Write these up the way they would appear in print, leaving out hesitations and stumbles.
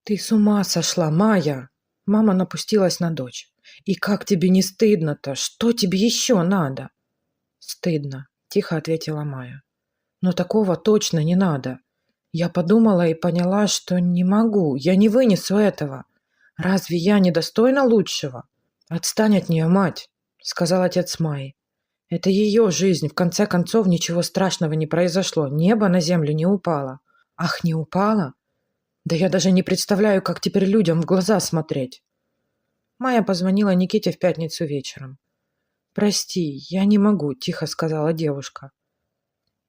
«Ты с ума сошла, Майя!» Мама напустилась на дочь. «И как тебе не стыдно-то? Что тебе еще надо?» «Стыдно», – тихо ответила Майя. «Но такого точно не надо. Я подумала и поняла, что не могу, я не вынесу этого. Разве я недостойна лучшего?» «Отстань от нее, мать», – сказал отец Майи. «Это ее жизнь, в конце концов ничего страшного не произошло, небо на землю не упало». «Ах, не упало? Да я даже не представляю, как теперь людям в глаза смотреть». Майя позвонила Никите в пятницу вечером. «Прости, я не могу», – тихо сказала девушка.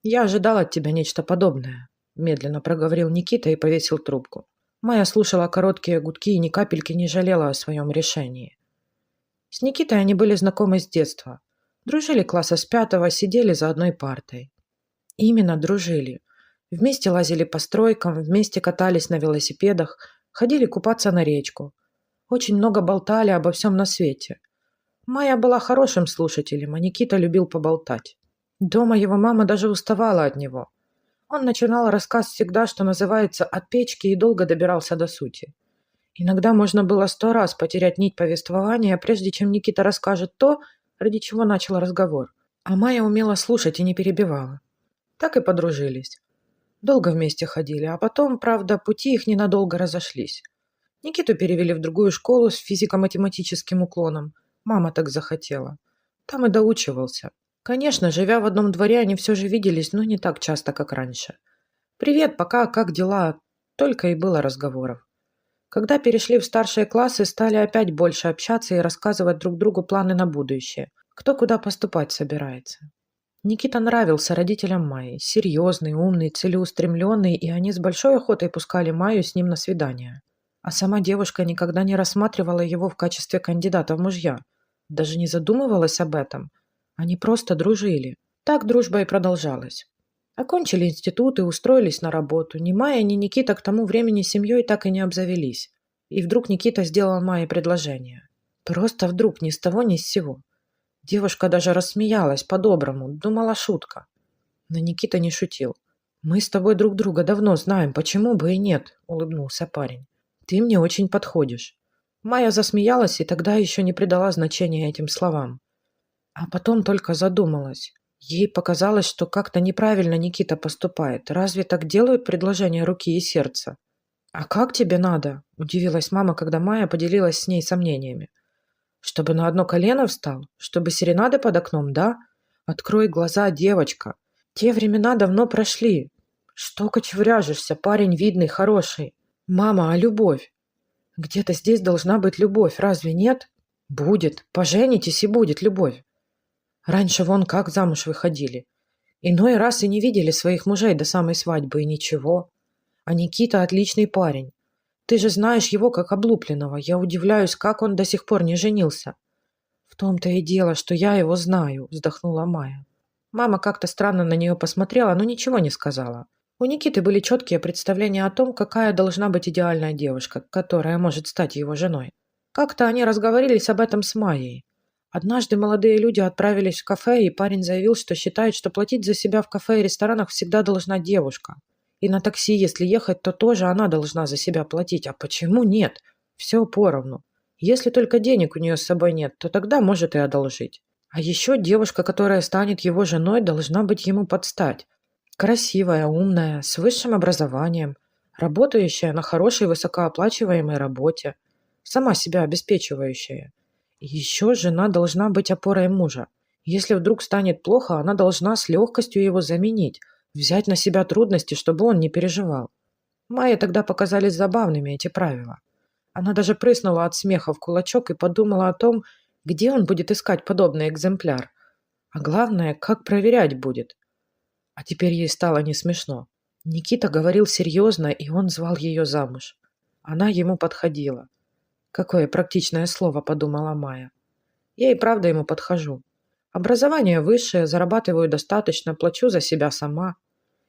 «Я ожидал от тебя нечто подобное», – медленно проговорил Никита и повесил трубку. Майя слушала короткие гудки и ни капельки не жалела о своем решении. С Никитой они были знакомы с детства. Дружили класса с 5-го, сидели за одной партой. Именно дружили. Вместе лазили по стройкам, вместе катались на велосипедах, ходили купаться на речку. Очень много болтали обо всем на свете. Майя была хорошим слушателем, а Никита любил поболтать. Дома его мама даже уставала от него. Он начинал рассказ всегда, что называется, от печки и долго добирался до сути. Иногда можно было 100 раз потерять нить повествования, прежде чем Никита расскажет то, ради чего начал разговор. А Майя умела слушать и не перебивала. Так и подружились. Долго вместе ходили, а потом, правда, пути их ненадолго разошлись. Никиту перевели в другую школу с физико-математическим уклоном. Мама так захотела. Там и доучивался. Конечно, живя в одном дворе, они все же виделись, но не так часто, как раньше. «Привет, пока, как дела?» Только и было разговоров. Когда перешли в старшие классы, стали опять больше общаться и рассказывать друг другу планы на будущее. Кто куда поступать собирается. Никита нравился родителям Майи. Серьезный, умный, целеустремленный, и они с большой охотой пускали Майю с ним на свидания. А сама девушка никогда не рассматривала его в качестве кандидата в мужья. Даже не задумывалась об этом. Они просто дружили. Так дружба и продолжалась. Окончили институт и устроились на работу. Ни Майя, ни Никита к тому времени семьей так и не обзавелись. И вдруг Никита сделал Майе предложение. Просто вдруг, ни с того, ни с сего. Девушка даже рассмеялась по-доброму, думала шутка. Но Никита не шутил. «Мы с тобой друг друга давно знаем, почему бы и нет», – улыбнулся парень. «Ты мне очень подходишь». Майя засмеялась и тогда еще не придала значения этим словам. А потом только задумалась. Ей показалось, что как-то неправильно Никита поступает. Разве так делают предложения руки и сердца? «А как тебе надо?» – удивилась мама, когда Майя поделилась с ней сомнениями. «Чтобы на одно колено встал? Чтобы серенады под окном, да? Открой глаза, девочка. Те времена давно прошли. Что кочевряжешься, парень видный, хороший. Мама, а любовь? Где-то здесь должна быть любовь, разве нет? Будет. Поженитесь, и будет любовь. Раньше вон как замуж выходили. Иной раз и не видели своих мужей до самой свадьбы, и ничего. А Никита отличный парень. Ты же знаешь его как облупленного. Я удивляюсь, как он до сих пор не женился». «В том-то и дело, что я его знаю», – вздохнула Майя. Мама как-то странно на нее посмотрела, но ничего не сказала. У Никиты были четкие представления о том, какая должна быть идеальная девушка, которая может стать его женой. Как-то они разговорились об этом с Майей. Однажды молодые люди отправились в кафе, и парень заявил, что считает, что платить за себя в кафе и ресторанах всегда должна девушка. И на такси, если ехать, то тоже она должна за себя платить. А почему нет? Все поровну. Если только денег у нее с собой нет, то тогда может и одолжить. А еще девушка, которая станет его женой, должна быть ему под стать. Красивая, умная, с высшим образованием, работающая на хорошей высокооплачиваемой работе, сама себя обеспечивающая. И еще жена должна быть опорой мужа. Если вдруг станет плохо, она должна с легкостью его заменить, взять на себя трудности, чтобы он не переживал. Майе тогда показались забавными эти правила. Она даже прыснула от смеха в кулачок и подумала о том, где он будет искать подобный экземпляр. А главное, как проверять будет. А теперь ей стало не смешно. Никита говорил серьезно, и он звал ее замуж. Она ему подходила. Какое практичное слово, подумала Майя. Я и правда ему подхожу. Образование высшее, зарабатываю достаточно, плачу за себя сама.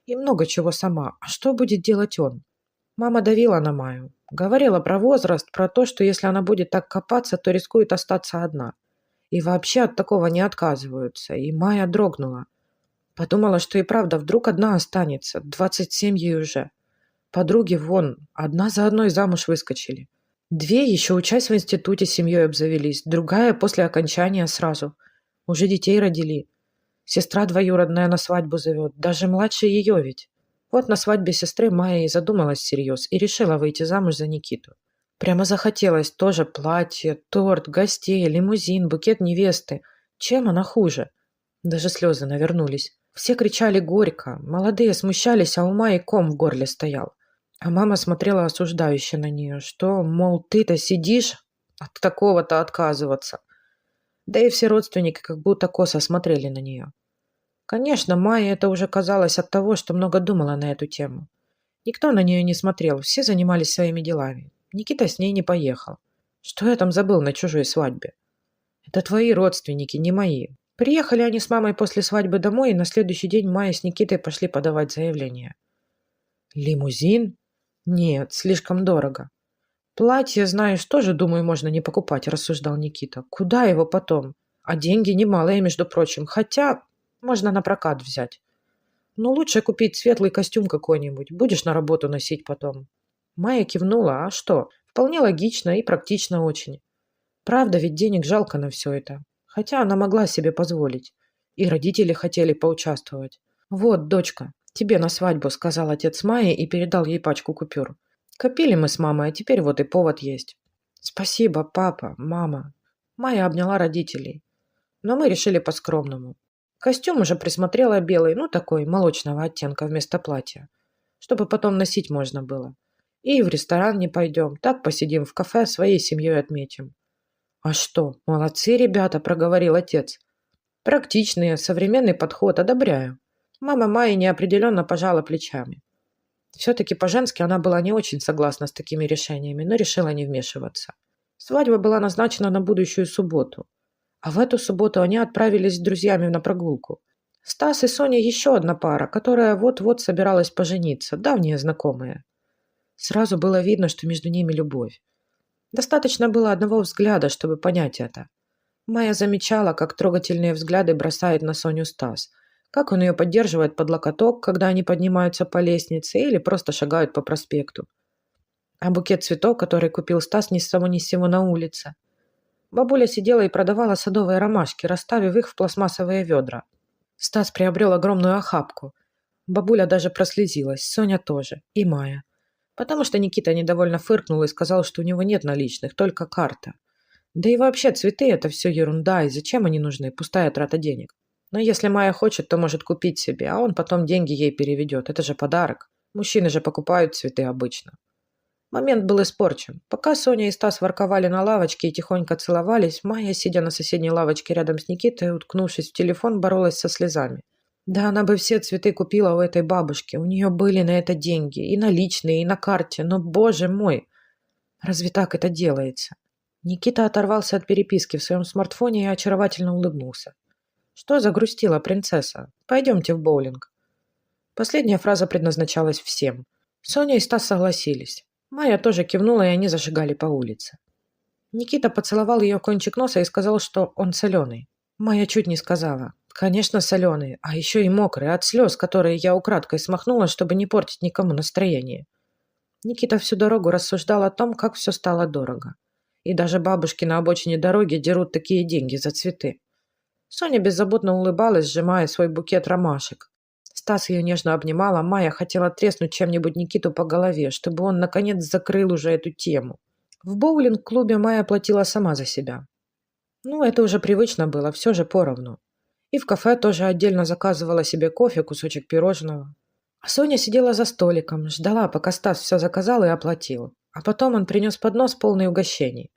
И много чего сама. А что будет делать он? Мама давила на Майю. Говорила про возраст, про то, что если она будет так копаться, то рискует остаться одна. И вообще от такого не отказываются. И Майя дрогнула. Подумала, что и правда вдруг одна останется. 27 ей уже. Подруги вон, одна за одной замуж выскочили. 2 еще учась в институте семьей обзавелись, другая после окончания сразу. Уже детей родили. Сестра двоюродная на свадьбу зовет, даже младше ее ведь. Вот на свадьбе сестры Майя и задумалась всерьез и решила выйти замуж за Никиту. Прямо захотелось тоже платье, торт, гостей, лимузин, букет невесты. Чем она хуже? Даже слезы навернулись. Все кричали горько, молодые смущались, а у Майи ком в горле стоял. А мама смотрела осуждающе на нее, что, мол, ты-то сидишь от такого-то отказываться. Да и все родственники как будто косо смотрели на нее. Конечно, Майе это уже казалось от того, что много думала на эту тему. Никто на нее не смотрел, все занимались своими делами. Никита с ней не поехал. Что я там забыл на чужой свадьбе? Это твои родственники, не мои. Приехали они с мамой после свадьбы домой, и на следующий день Майя с Никитой пошли подавать заявление. Лимузин? Нет, слишком дорого. Платье, знаешь, тоже, думаю, можно не покупать, рассуждал Никита. Куда его потом? А деньги немалые, между прочим. Хотя можно на прокат взять. Но лучше купить светлый костюм какой-нибудь. Будешь на работу носить потом. Майя кивнула. А что? Вполне логично и практично очень. Правда, ведь денег жалко на все это. Хотя она могла себе позволить. И родители хотели поучаствовать. Вот, дочка, тебе на свадьбу, сказал отец Майи и передал ей пачку купюр. Копили мы с мамой, а теперь вот и повод есть. Спасибо, папа, мама. Майя обняла родителей. Но мы решили по-скромному. Костюм уже присмотрела белый, ну такой, молочного оттенка вместо платья. Чтобы потом носить можно было. И в ресторан не пойдем, так посидим в кафе, своей семьей отметим. А что, молодцы ребята, проговорил отец. Практичные, современный подход, одобряю. Мама Майи неопределенно пожала плечами. Все-таки по-женски она была не очень согласна с такими решениями, но решила не вмешиваться. Свадьба была назначена на будущую субботу. А в эту субботу они отправились с друзьями на прогулку. Стас и Соня еще одна пара, которая вот-вот собиралась пожениться, давние знакомые. Сразу было видно, что между ними любовь. Достаточно было одного взгляда, чтобы понять это. Майя замечала, как трогательные взгляды бросает на Соню Стас, как он ее поддерживает под локоток, когда они поднимаются по лестнице или просто шагают по проспекту. А букет цветов, который купил Стас ни с того ни с сего на улице. Бабуля сидела и продавала садовые ромашки, расставив их в пластмассовые ведра. Стас приобрел огромную охапку. Бабуля даже прослезилась, Соня тоже, и Майя. Потому что Никита недовольно фыркнул и сказал, что у него нет наличных, только карта. Да и вообще цветы – это все ерунда, и зачем они нужны, пустая трата денег. Но если Майя хочет, то может купить себе, а он потом деньги ей переведет, это же подарок. Мужчины же покупают цветы обычно. Момент был испорчен. Пока Соня и Стас ворковали на лавочке и тихонько целовались, Майя, сидя на соседней лавочке рядом с Никитой, уткнувшись в телефон, боролась со слезами. Да она бы все цветы купила у этой бабушки, у нее были на это деньги, и наличные, и на карте, но, боже мой, разве так это делается? Никита оторвался от переписки в своем смартфоне и очаровательно улыбнулся. Что загрустила принцесса? Пойдемте в боулинг. Последняя фраза предназначалась всем. Соня и Стас согласились. Майя тоже кивнула, и они зашагали по улице. Никита поцеловал ее кончик носа и сказал, что он соленый. Майя чуть не сказала. Конечно, соленый, а еще и мокрый, от слез, которые я украдкой смахнула, чтобы не портить никому настроение. Никита всю дорогу рассуждал о том, как все стало дорого. И даже бабушки на обочине дороги дерут такие деньги за цветы. Соня беззаботно улыбалась, сжимая свой букет ромашек. Стас ее нежно обнимал, а Майя хотела треснуть чем-нибудь Никиту по голове, чтобы он, наконец, закрыл уже эту тему. В боулинг-клубе Майя платила сама за себя. Ну, это уже привычно было, все же поровну. И в кафе тоже отдельно заказывала себе кофе, кусочек пирожного. А Соня сидела за столиком, ждала, пока Стас все заказал и оплатил. А потом он принес поднос полный угощений.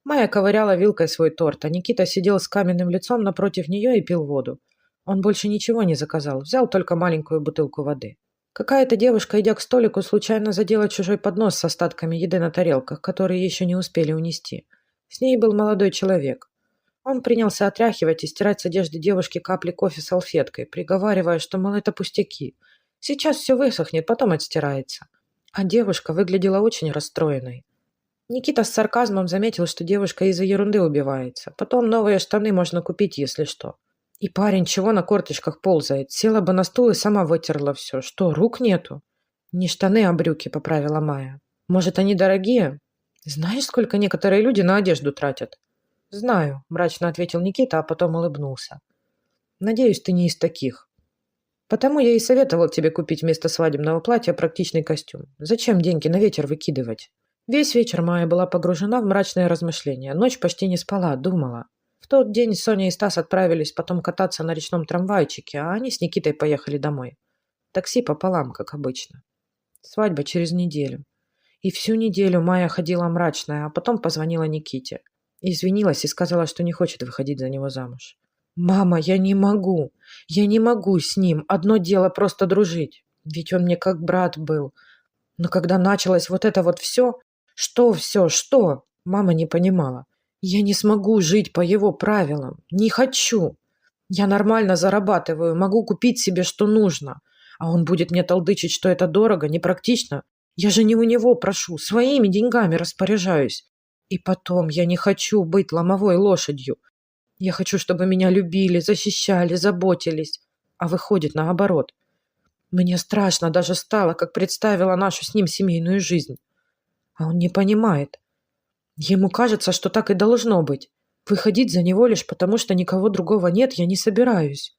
Майя ковыряла вилкой свой торт, а Никита сидел с каменным лицом напротив нее и пил воду. Он больше ничего не заказал, взял только маленькую бутылку воды. Какая-то девушка, идя к столику, случайно задела чужой поднос с остатками еды на тарелках, которые еще не успели унести. С ней был молодой человек. Он принялся отряхивать и стирать с одежды девушки капли кофе салфеткой, приговаривая, что, мол, это пустяки. Сейчас все высохнет, потом отстирается. А девушка выглядела очень расстроенной. Никита с сарказмом заметил, что девушка из-за ерунды убивается. Потом новые штаны можно купить, если что. И парень чего на корточках ползает? Села бы на стул и сама вытерла все. Что, рук нету? «Не штаны, а брюки», — поправила Майя. «Может, они дорогие? Знаешь, сколько некоторые люди на одежду тратят?» «Знаю», — мрачно ответил Никита, а потом улыбнулся. «Надеюсь, ты не из таких. Потому я и советовал тебе купить вместо свадебного платья практичный костюм. Зачем деньги на ветер выкидывать?» Весь вечер Майя была погружена в мрачные размышления. Ночь почти не спала, думала. В тот день Соня и Стас отправились потом кататься на речном трамвайчике, а они с Никитой поехали домой. Такси пополам, как обычно. Свадьба через неделю. И всю неделю Майя ходила мрачная, а потом позвонила Никите. Извинилась и сказала, что не хочет выходить за него замуж. «Мама, я не могу. Я не могу с ним. Одно дело просто дружить. Ведь он мне как брат был. Но когда началось вот это вот все... Что все? Что?» Мама не понимала. «Я не смогу жить по его правилам. Не хочу. Я нормально зарабатываю, могу купить себе, что нужно. А он будет мне толдычить, что это дорого, непрактично. Я же не у него прошу, своими деньгами распоряжаюсь. И потом, я не хочу быть ломовой лошадью. Я хочу, чтобы меня любили, защищали, заботились. А выходит наоборот. Мне страшно даже стало, как представила нашу с ним семейную жизнь. А он не понимает. Ему кажется, что так и должно быть. Выходить за него лишь потому, что никого другого нет, я не собираюсь.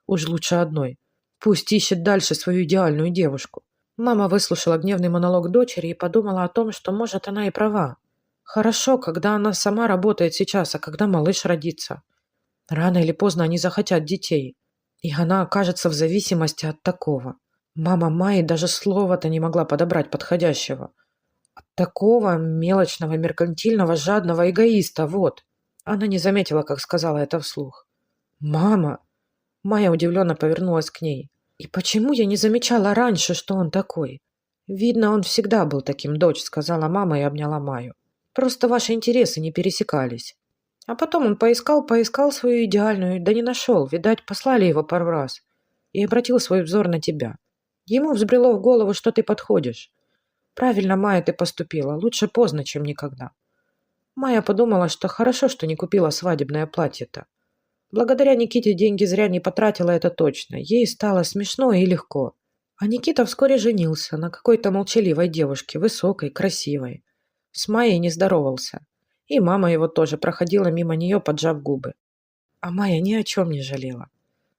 Уж лучше одной. Пусть ищет дальше свою идеальную девушку». Мама выслушала гневный монолог дочери и подумала о том, что, может, она и права. Хорошо, когда она сама работает сейчас, а когда малыш родится. Рано или поздно они захотят детей. И она окажется в зависимости от такого. Мама Майи даже слова-то не могла подобрать подходящего. От такого мелочного, меркантильного, жадного эгоиста, вот. Она не заметила, как сказала это вслух. «Мама!» Майя удивленно повернулась к ней. «И почему я не замечала раньше, что он такой?» «Видно, он всегда был таким, дочь», — сказала мама и обняла Майю. «Просто ваши интересы не пересекались». А потом он поискал свою идеальную, да не нашел, видать, послали его пару раз. И обратил свой взор на тебя. Ему взбрело в голову, что ты подходишь. Правильно, Майя, ты поступила. Лучше поздно, чем никогда. Майя подумала, что хорошо, что не купила свадебное платье-то. Благодаря Никите деньги зря не потратила, это точно. Ей стало смешно и легко. А Никита вскоре женился на какой-то молчаливой девушке, высокой, красивой. С Майей не здоровался. И мама его тоже проходила мимо нее, поджав губы. А Майя ни о чем не жалела.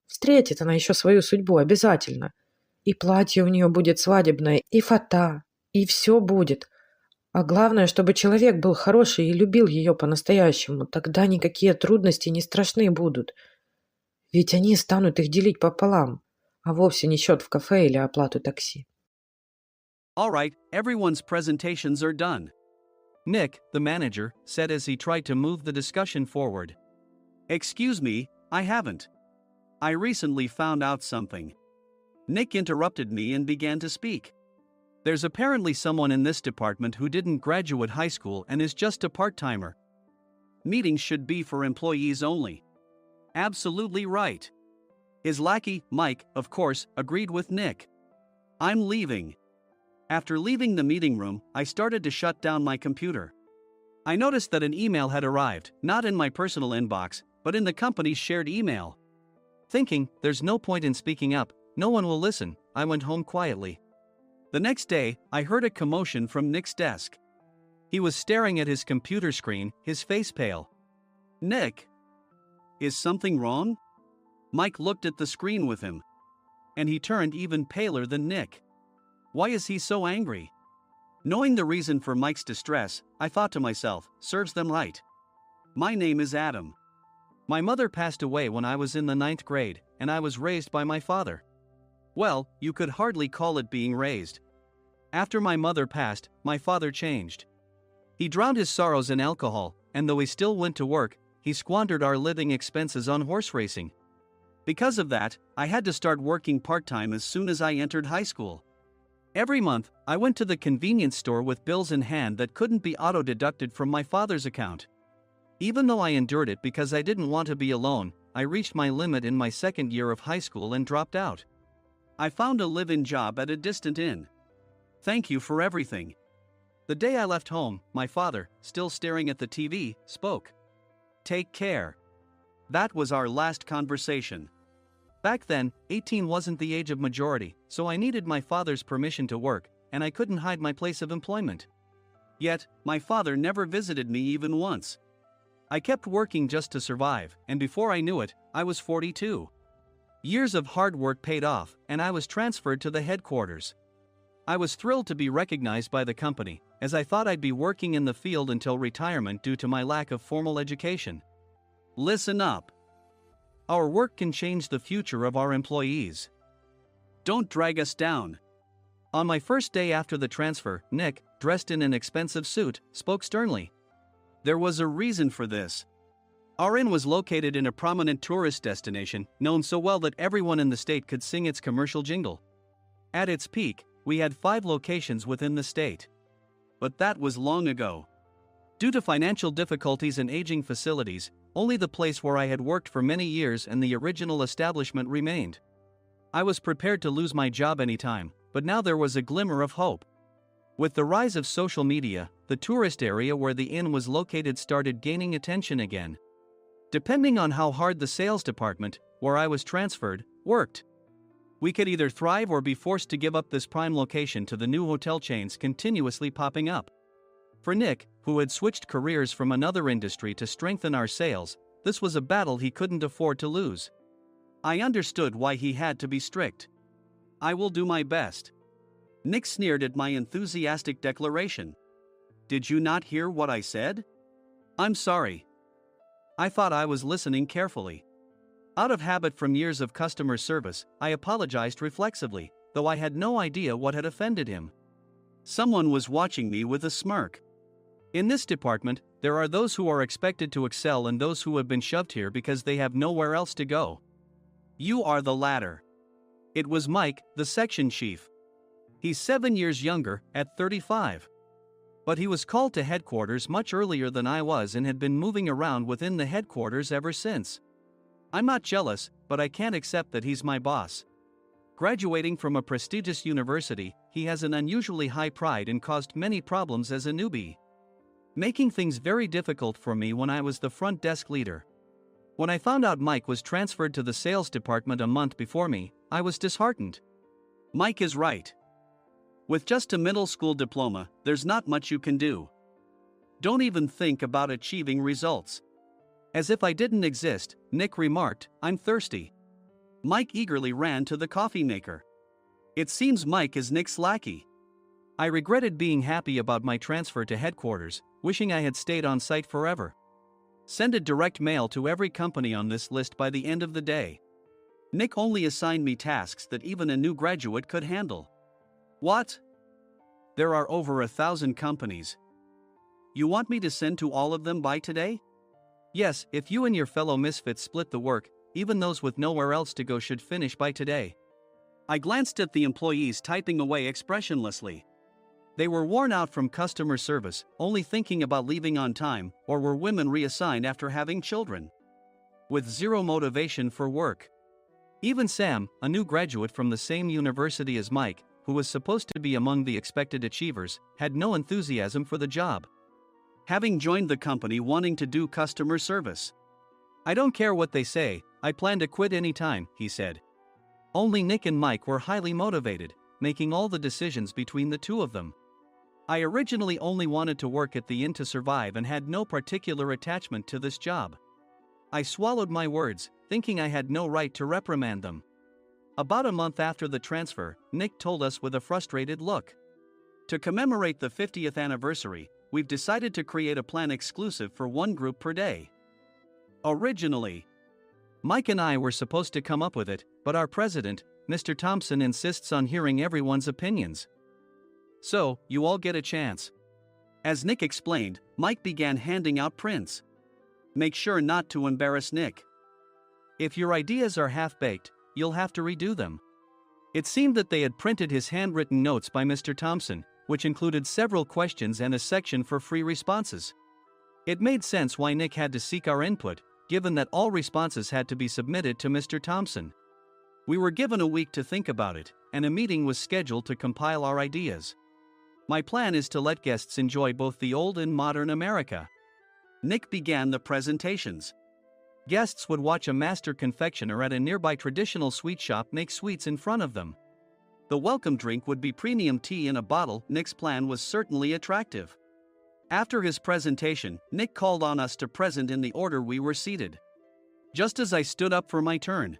Встретит она еще свою судьбу обязательно. И платье у нее будет свадебное, и фата, и все будет. А главное, чтобы человек был хороший и любил ее по-настоящему. Тогда никакие трудности не страшны будут. Ведь они станут их делить пополам, а вовсе не счет в кафе или оплату такси. All right, everyone's presentations are done. Nick, the manager, said as he tried to move the discussion forward. Excuse me, I haven't. I recently found out something. Nick interrupted me and began to speak. There's apparently someone in this department who didn't graduate high school and is just a part-timer. Meetings should be for employees only. Absolutely right. His lackey, Mike, of course, agreed with Nick. I'm leaving. After leaving the meeting room, I started to shut down my computer. I noticed that an email had arrived, not in my personal inbox, but in the company's shared email. Thinking, there's no point in speaking up, no one will listen, I went home quietly. The next day, I heard a commotion from Nick's desk. He was staring at his computer screen, his face pale. Nick? Is something wrong? Mike looked at the screen with him. And he turned even paler than Nick. Why is he so angry? Knowing the reason for Mike's distress, I thought to myself, serves them right. My name is Adam. My mother passed away when I was in the 9th grade, and I was raised by my father. Well, you could hardly call it being raised. After my mother passed, my father changed. He drowned his sorrows in alcohol, and though he still went to work, he squandered our living expenses on horse racing. Because of that, I had to start working part-time as soon as I entered high school. Every month, I went to the convenience store with bills in hand that couldn't be auto-deducted from my father's account. Even though I endured it because I didn't want to be alone, I reached my limit in my second year of high school and dropped out. I found a live-in job at a distant inn. Thank you for everything. The day I left home, my father, still staring at the TV, spoke. Take care. That was our last conversation. Back then, 18 wasn't the age of majority, so I needed my father's permission to work, and I couldn't hide my place of employment. Yet, my father never visited me even once. I kept working just to survive, and before I knew it, I was 42. Years of hard work paid off, and I was transferred to the headquarters. I was thrilled to be recognized by the company, as I thought I'd be working in the field until retirement due to my lack of formal education. Listen up. Our work can change the future of our employees. Don't drag us down. On my first day after the transfer, Nick, dressed in an expensive suit, spoke sternly. There was a reason for this. Our inn was located in a prominent tourist destination, known so well that everyone in the state could sing its commercial jingle. At its peak, we had 5 locations within the state. But that was long ago. Due to financial difficulties and aging facilities, only the place where I had worked for many years and the original establishment remained. I was prepared to lose my job anytime, but now there was a glimmer of hope. With the rise of social media, the tourist area where the inn was located started gaining attention again. Depending on how hard the sales department, where I was transferred, worked, we could either thrive or be forced to give up this prime location to the new hotel chains continuously popping up. For Nick, who had switched careers from another industry to strengthen our sales, this was a battle he couldn't afford to lose. I understood why he had to be strict. I will do my best. Nick sneered at my enthusiastic declaration. Did you not hear what I said? I'm sorry. I thought I was listening carefully. Out of habit from years of customer service, I apologized reflexively, though I had no idea what had offended him. Someone was watching me with a smirk. In this department, there are those who are expected to excel and those who have been shoved here because they have nowhere else to go. You are the latter. It was Mike, the section chief. He's 7 years younger, at 35. But he was called to headquarters much earlier than I was and had been moving around within the headquarters ever since. I'm not jealous, but I can't accept that he's my boss. Graduating from a prestigious university, he has an unusually high pride and caused many problems as a newbie, making things very difficult for me when I was the front desk leader. When I found out Mike was transferred to the sales department a month before me, I was disheartened. Mike is right. With just a middle school diploma, there's not much you can do. Don't even think about achieving results. As if I didn't exist, Nick remarked, I'm thirsty. Mike eagerly ran to the coffee maker. It seems Mike is Nick's lackey. I regretted being happy about my transfer to headquarters, wishing I had stayed on site forever. Send a direct mail to every company on this list by the end of the day. Nick only assigned me tasks that even a new graduate could handle. What? There are over 1,000 companies. You want me to send to all of them by today? Yes, if you and your fellow misfits split the work, even those with nowhere else to go should finish by today. I glanced at the employees typing away expressionlessly. They were worn out from customer service, only thinking about leaving on time, or were women reassigned after having children, with zero motivation for work. Even Sam, a new graduate from the same university as Mike, who was supposed to be among the expected achievers, had no enthusiasm for the job, having joined the company wanting to do customer service. I don't care what they say, I plan to quit anytime, he said. Only Nick and Mike were highly motivated, making all the decisions between the two of them. I originally only wanted to work at the inn to survive and had no particular attachment to this job. I swallowed my words, thinking I had no right to reprimand them. About a month after the transfer, Nick told us with a frustrated look. To commemorate the 50th anniversary, we've decided to create a plan exclusive for one group per day. Originally, Mike and I were supposed to come up with it, but our president, Mr. Thompson, insists on hearing everyone's opinions. So, you all get a chance. As Nick explained, Mike began handing out prints. Make sure not to embarrass Nick. If your ideas are half-baked, you'll have to redo them. It seemed that they had printed his handwritten notes by Mr. Thompson, which included several questions and a section for free responses. It made sense why Nick had to seek our input, given that all responses had to be submitted to Mr. Thompson. We were given a week to think about it, and a meeting was scheduled to compile our ideas. My plan is to let guests enjoy both the old and modern America. Nick began the presentations. Guests would watch a master confectioner at a nearby traditional sweet shop make sweets in front of them. The welcome drink would be premium tea in a bottle. Nick's plan was certainly attractive. After his presentation, Nick called on us to present in the order we were seated. Just as I stood up for my turn.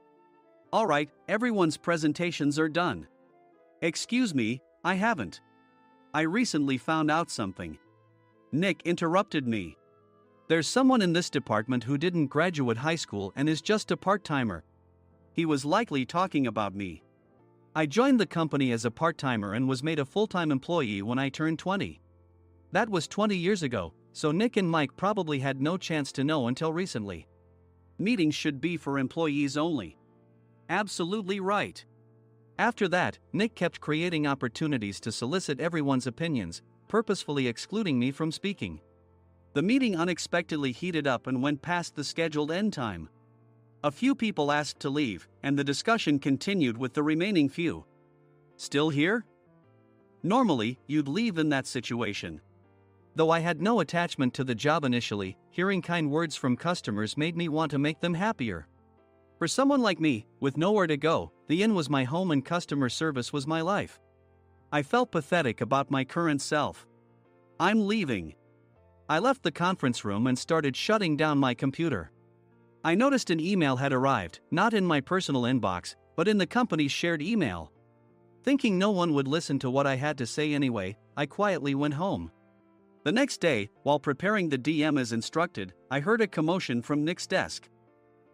"All right, everyone's presentations are done." "Excuse me, I haven't. I recently found out something." Nick interrupted me. "There's someone in this department who didn't graduate high school and is just a part-timer." He was likely talking about me. I joined the company as a part-timer and was made a full-time employee when I turned 20. That was 20 years ago, so Nick and Mike probably had no chance to know until recently. Meetings should be for employees only. Absolutely right. After that, Nick kept creating opportunities to solicit everyone's opinions, purposefully excluding me from speaking. The meeting unexpectedly heated up and went past the scheduled end time. A few people asked to leave, and the discussion continued with the remaining few. "Still here?" Normally, you'd leave in that situation. Though I had no attachment to the job initially, hearing kind words from customers made me want to make them happier. For someone like me, with nowhere to go, the inn was my home and customer service was my life. I felt pathetic about my current self. "I'm leaving." I left the conference room and started shutting down my computer. I noticed an email had arrived, not in my personal inbox, but in the company's shared email. Thinking no one would listen to what I had to say anyway, I quietly went home. The next day, while preparing the DM as instructed, I heard a commotion from Nick's desk.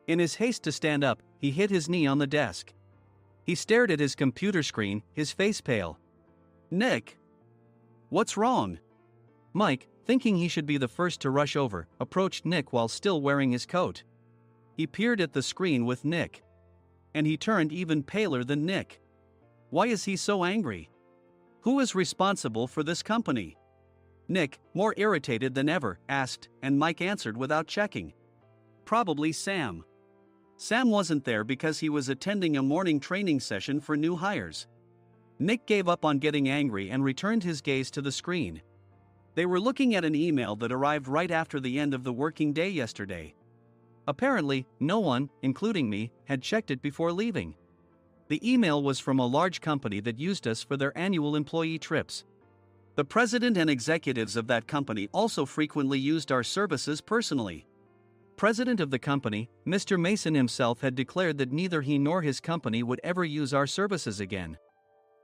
In his haste to stand up, he hit his knee on the desk. He stared at his computer screen, his face pale. "Nick! What's wrong?" Mike, thinking he should be the first to rush over, approached Nick while still wearing his coat. He peered at the screen with Nick. And he turned even paler than Nick. Why is he so angry? Who is responsible for this company? Nick, more irritated than ever, asked, and Mike answered without checking. Probably Sam. Sam wasn't there because he was attending a morning training session for new hires. Nick gave up on getting angry and returned his gaze to the screen. They were looking at an email that arrived right after the end of the working day yesterday. Apparently, no one, including me, had checked it before leaving. The email was from a large company that used us for their annual employee trips. The president and executives of that company also frequently used our services personally. President of the company, Mr. Mason himself, had declared that neither he nor his company would ever use our services again.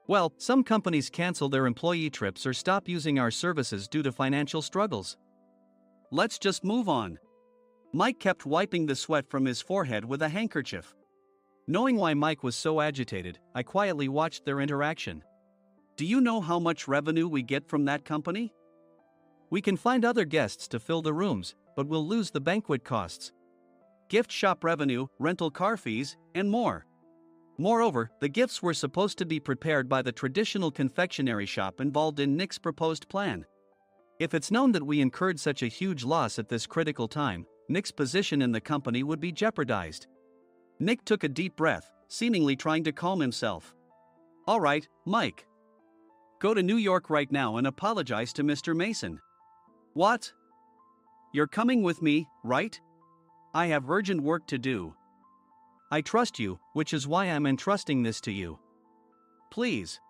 Well, some companies cancel their employee trips or stop using our services due to financial struggles. Let's just move on. Mike kept wiping the sweat from his forehead with a handkerchief. Knowing why Mike was so agitated, I quietly watched their interaction. Do you know how much revenue we get from that company? We can find other guests to fill the rooms, but we'll lose the banquet costs, gift shop revenue, rental car fees, and more. Moreover, the gifts were supposed to be prepared by the traditional confectionery shop involved in Nick's proposed plan. If it's known that we incurred such a huge loss at this critical time, Nick's position in the company would be jeopardized. Nick took a deep breath, seemingly trying to calm himself. All right, Mike. Go to New York right now and apologize to Mr. Mason. What? You're coming with me, right? I have urgent work to do. I trust you, which is why I'm entrusting this to you. Please.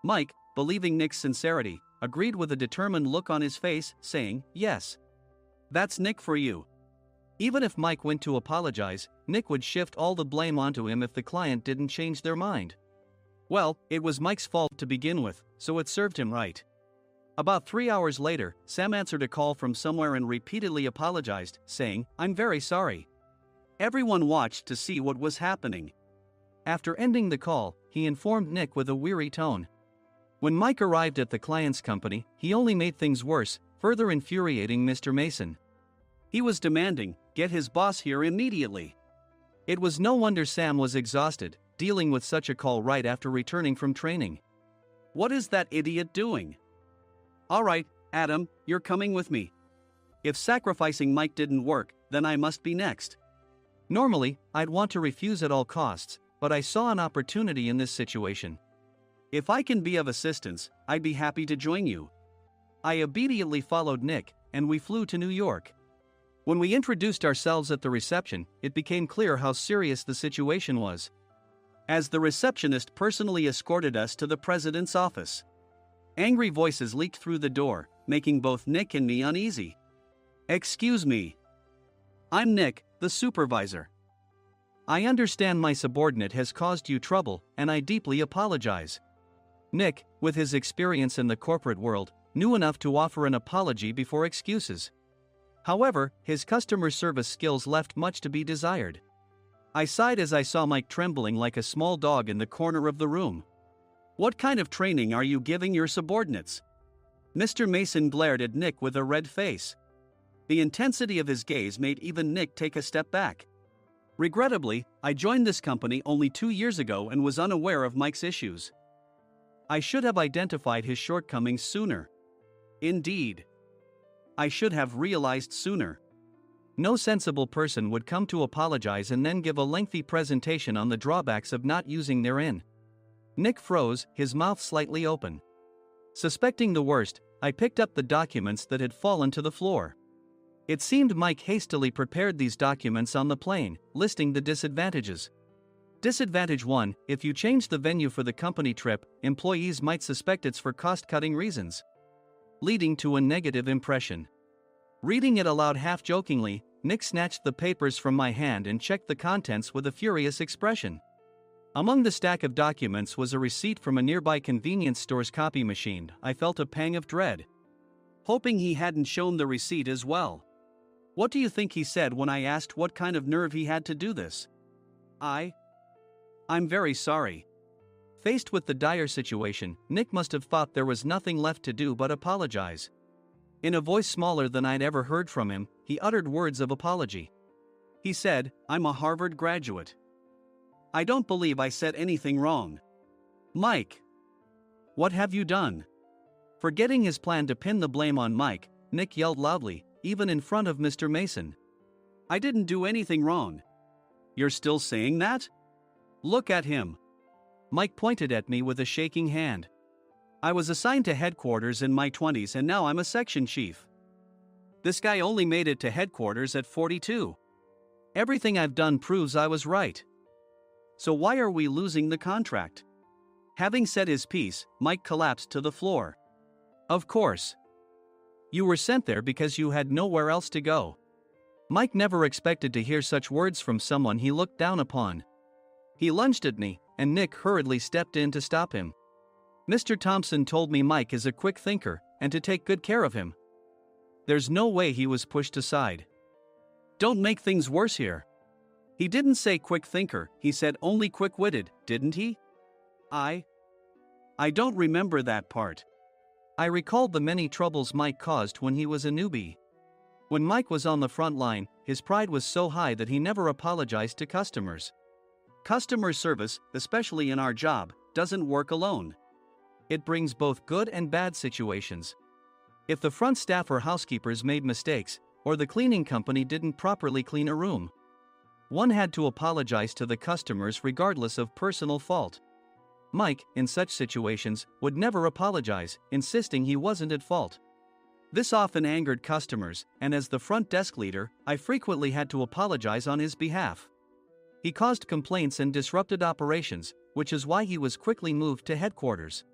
Mike, believing Nick's sincerity, agreed with a determined look on his face, saying, yes. That's Nick for you. Even if Mike went to apologize, Nick would shift all the blame onto him if the client didn't change their mind. Well, it was Mike's fault to begin with, so it served him right. About 3 hours later, Sam answered a call from somewhere and repeatedly apologized, saying, I'm very sorry. Everyone watched to see what was happening. After ending the call, he informed Nick with a weary tone. When Mike arrived at the client's company, he only made things worse, further infuriating Mr. Mason. He was demanding, get his boss here immediately. It was no wonder Sam was exhausted, dealing with such a call right after returning from training. What is that idiot doing? All right, Adam, you're coming with me. If sacrificing Mike didn't work, then I must be next. Normally, I'd want to refuse at all costs, but I saw an opportunity in this situation. If I can be of assistance, I'd be happy to join you. I obediently followed Nick, and we flew to New York. When we introduced ourselves at the reception, it became clear how serious the situation was, as the receptionist personally escorted us to the president's office. Angry voices leaked through the door, making both Nick and me uneasy. "Excuse me. I'm Nick, the supervisor. I understand my subordinate has caused you trouble, and I deeply apologize." Nick, with his experience in the corporate world, knew enough to offer an apology before excuses. However, his customer service skills left much to be desired. I sighed as I saw Mike trembling like a small dog in the corner of the room. "What kind of training are you giving your subordinates?" Mr. Mason glared at Nick with a red face. The intensity of his gaze made even Nick take a step back. Regrettably, I joined this company only 2 years ago and was unaware of Mike's issues. I should have identified his shortcomings sooner. Indeed, I should have realized sooner. No sensible person would come to apologize and then give a lengthy presentation on the drawbacks of not using their inn. Nick froze, his mouth slightly open. Suspecting the worst, I picked up the documents that had fallen to the floor. It seemed Mike hastily prepared these documents on the plane, listing the disadvantages. Disadvantage 1: if you change the venue for the company trip, employees might suspect it's for cost-cutting reasons, leading to a negative impression. Reading it aloud half-jokingly, Nick snatched the papers from my hand and checked the contents with a furious expression. Among the stack of documents was a receipt from a nearby convenience store's copy machine. I felt a pang of dread, hoping he hadn't shown the receipt as well. What do you think he said when I asked what kind of nerve he had to do this? I'm very sorry." Faced with the dire situation, Nick must have thought there was nothing left to do but apologize. In a voice smaller than I'd ever heard from him, he uttered words of apology. He said, "I'm a Harvard graduate. I don't believe I said anything wrong." "Mike, what have you done?" Forgetting his plan to pin the blame on Mike, Nick yelled loudly, even in front of Mr. Mason. "I didn't do anything wrong." "You're still saying that? Look at him." Mike pointed at me with a shaking hand. "I was assigned to headquarters in my 20s and now I'm a section chief. This guy only made it to headquarters at 42. Everything I've done proves I was right. So why are we losing the contract?" Having said his piece, Mike collapsed to the floor. "Of course. You were sent there because you had nowhere else to go." Mike never expected to hear such words from someone he looked down upon. He lunged at me, and Nick hurriedly stepped in to stop him. "Mr. Thompson told me Mike is a quick thinker, and to take good care of him." There's no way he was pushed aside. "Don't make things worse here. He didn't say quick thinker, he said only quick-witted, didn't he?" I don't remember that part." I recalled the many troubles Mike caused when he was a newbie. When Mike was on the front line, his pride was so high that he never apologized to customers. Customer service, especially in our job, doesn't work alone. It brings both good and bad situations. If the front staff or housekeepers made mistakes, or the cleaning company didn't properly clean a room, one had to apologize to the customers regardless of personal fault. Mike, in such situations, would never apologize, insisting he wasn't at fault. This often angered customers, and as the front desk leader, I frequently had to apologize on his behalf. He caused complaints and disrupted operations, which is why he was quickly moved to headquarters.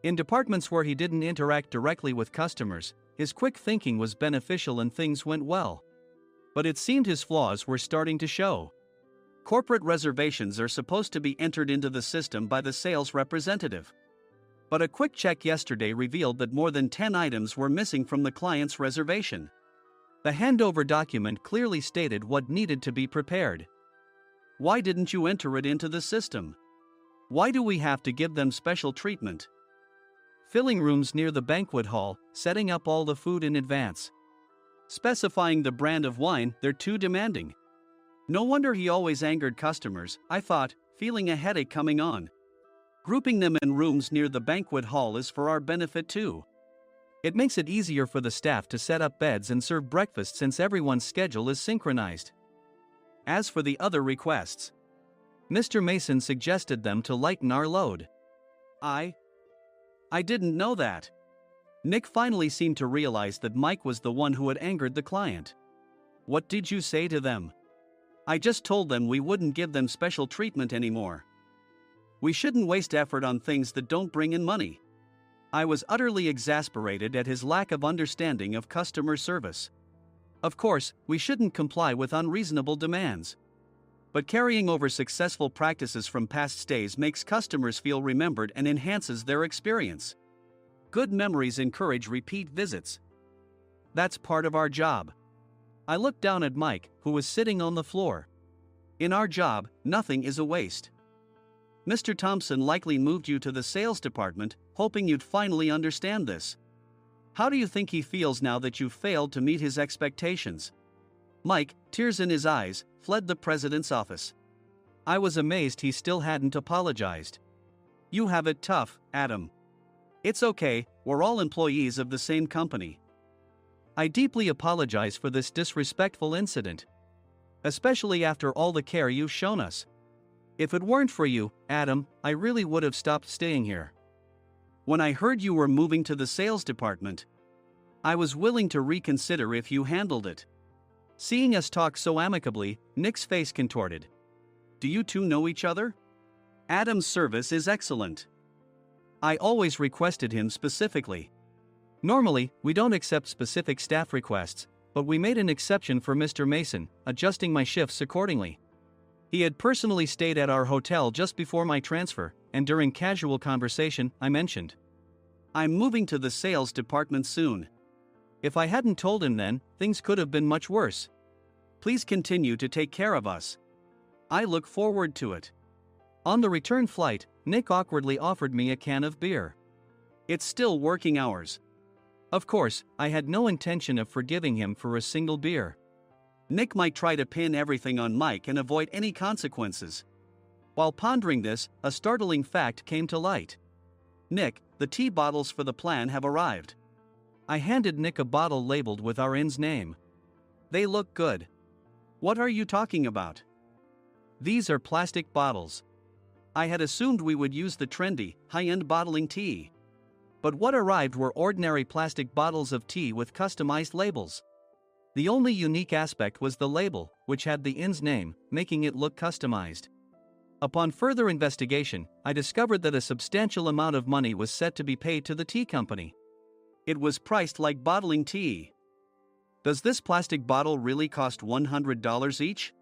In departments where he didn't interact directly with customers, his quick thinking was beneficial and things went well. But it seemed his flaws were starting to show. Corporate reservations are supposed to be entered into the system by the sales representative. But a quick check yesterday revealed that more than 10 items were missing from the client's reservation. The handover document clearly stated what needed to be prepared. Why didn't you enter it into the system? Why do we have to give them special treatment? Filling rooms near the banquet hall, setting up all the food in advance. Specifying the brand of wine, they're too demanding. No wonder he always angered customers, I thought, feeling a headache coming on. Grouping them in rooms near the banquet hall is for our benefit too. It makes it easier for the staff to set up beds and serve breakfast since everyone's schedule is synchronized. As for the other requests, Mr. Mason suggested them to lighten our load. I didn't know that. Nick finally seemed to realize that Mike was the one who had angered the client. What did you say to them? I just told them we wouldn't give them special treatment anymore. We shouldn't waste effort on things that don't bring in money. I was utterly exasperated at his lack of understanding of customer service. Of course, we shouldn't comply with unreasonable demands. But carrying over successful practices from past stays makes customers feel remembered and enhances their experience. Good memories encourage repeat visits. That's part of our job. I looked down at Mike, who was sitting on the floor. In our job, nothing is a waste. Mr. Thompson likely moved you to the sales department, hoping you'd finally understand this. How do you think he feels now that you've failed to meet his expectations? Mike, tears in his eyes, fled the president's office. I was amazed he still hadn't apologized. You have it tough, Adam. It's okay, we're all employees of the same company. I deeply apologize for this disrespectful incident. Especially after all the care you've shown us. If it weren't for you, Adam, I really would have stopped staying here. When I heard you were moving to the sales department, I was willing to reconsider if you handled it. Seeing us talk so amicably, Nick's face contorted. Do you two know each other? Adam's service is excellent. I always requested him specifically. Normally, we don't accept specific staff requests, but we made an exception for Mr. Mason, adjusting my shifts accordingly. He had personally stayed at our hotel just before my transfer, and during casual conversation, I mentioned, I'm moving to the sales department soon. If I hadn't told him then, things could have been much worse. Please continue to take care of us. I look forward to it. On the return flight, Nick awkwardly offered me a can of beer. It's still working hours. Of course, I had no intention of forgiving him for a single beer. Nick might try to pin everything on Mike and avoid any consequences. While pondering this, a startling fact came to light. Nick, the tea bottles for the plan have arrived. I handed Nick a bottle labeled with our inn's name. They look good. What are you talking about? These are plastic bottles. I had assumed we would use the trendy, high-end bottling tea. But what arrived were ordinary plastic bottles of tea with customized labels. The only unique aspect was the label, which had the inn's name, making it look customized. Upon further investigation, I discovered that a substantial amount of money was set to be paid to the tea company. It was priced like bottling tea. Does this plastic bottle really cost $100 each?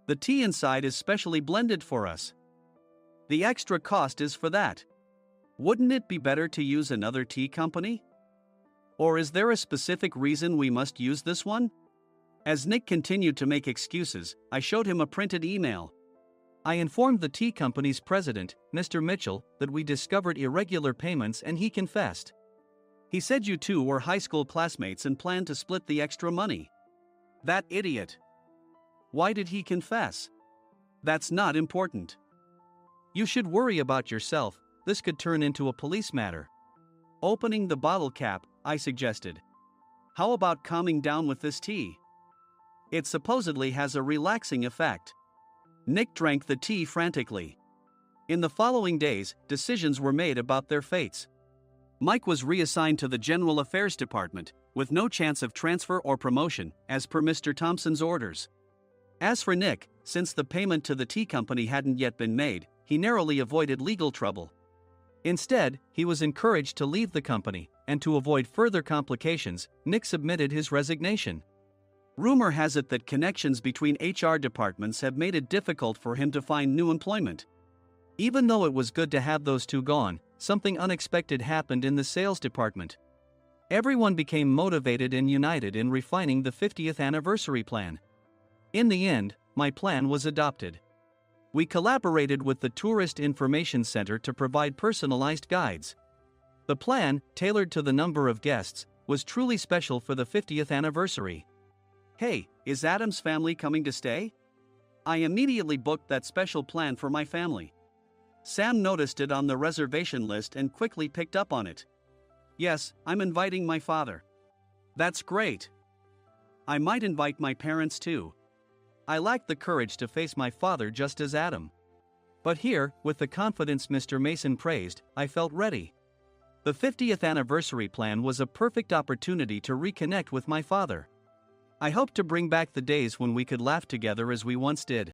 The tea inside is specially blended for us. The extra cost is for that. Wouldn't it be better to use another tea company? Or is there a specific reason we must use this one? As Nick continued to make excuses, I showed him a printed email. I informed the tea company's president, Mr. Mitchell, that we discovered irregular payments and he confessed. He said you two were high school classmates and planned to split the extra money. That idiot. Why did he confess? That's not important. You should worry about yourself, this could turn into a police matter. Opening the bottle cap, I suggested. How about calming down with this tea? It supposedly has a relaxing effect. Nick drank the tea frantically. In the following days, decisions were made about their fates. Mike was reassigned to the General Affairs Department, with no chance of transfer or promotion, as per Mr. Thompson's orders. As for Nick, since the payment to the tea company hadn't yet been made, he narrowly avoided legal trouble. Instead, he was encouraged to leave the company, and to avoid further complications, Nick submitted his resignation. Rumor has it that connections between HR departments have made it difficult for him to find new employment. Even though it was good to have those two gone, something unexpected happened in the sales department. Everyone became motivated and united in refining the 50th anniversary plan. In the end, my plan was adopted. We collaborated with the Tourist Information Center to provide personalized guides. The plan, tailored to the number of guests, was truly special for the 50th anniversary. Hey, is Adam's family coming to stay? I immediately booked that special plan for my family. Sam noticed it on the reservation list and quickly picked up on it. Yes, I'm inviting my father. That's great. I might invite my parents too. I lacked the courage to face my father just as Adam. But here, with the confidence Mr. Mason praised, I felt ready. The 50th anniversary plan was a perfect opportunity to reconnect with my father. I hope to bring back the days when we could laugh together as we once did.